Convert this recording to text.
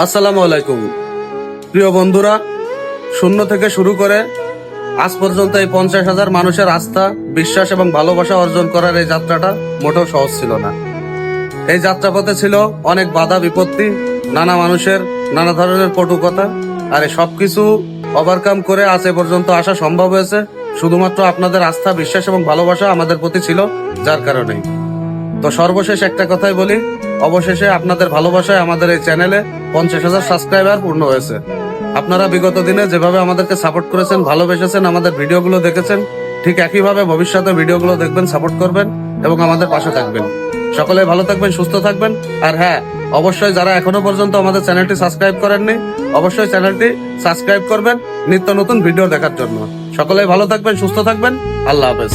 আসসালামু আলাইকুম প্রিয় বন্ধুরা, শূন্য থেকে শুরু করে আজ পর্যন্ত এই 50,000 মানুষের আস্থা, বিশ্বাস এবং ভালোবাসা অর্জন করার এই যাত্রাটা মোটেও সহজ ছিল না। এই যাত্রাপথে ছিল অনেক বাধা বিপত্তি, নানা মানুষের নানা ধরনের কটু কথা, আর এই সবকিছু ওভারকাম করে আজ এ পর্যন্ত আসা সম্ভব হয়েছে শুধুমাত্র আপনাদের আস্থা, বিশ্বাস এবং ভালোবাসা আমাদের প্রতি ছিল, যার কারণেই। তো সর্বশেষ একটা কথাই বলি, অবশেষে আপনাদের ভালোবাসায় আমাদের এই চ্যানেলে 50,000 সাবস্ক্রাইবার পূর্ণ হয়েছে। আপনারা বিগত দিনে যেভাবে আমাদেরকে সাপোর্ট করেছেন, ভালোবেসেছেন, আমাদের ভিডিওগুলো দেখেছেন, ঠিক একইভাবে ভবিষ্যতে ভিডিওগুলো দেখবেন, সাপোর্ট করবেন এবং আমাদের পাশে থাকবেন। সকলে ভালো থাকবেন, সুস্থ থাকবেন। আর হ্যাঁ, অবশ্যই যারা এখনো পর্যন্ত আমাদের চ্যানেলটি সাবস্ক্রাইব করেননি, অবশ্যই চ্যানেলটি সাবস্ক্রাইব করবেন নিত্য নতুন ভিডিও দেখার জন্য। সকলে ভালো থাকবেন, সুস্থ থাকবেন। আল্লাহ হাফেজ।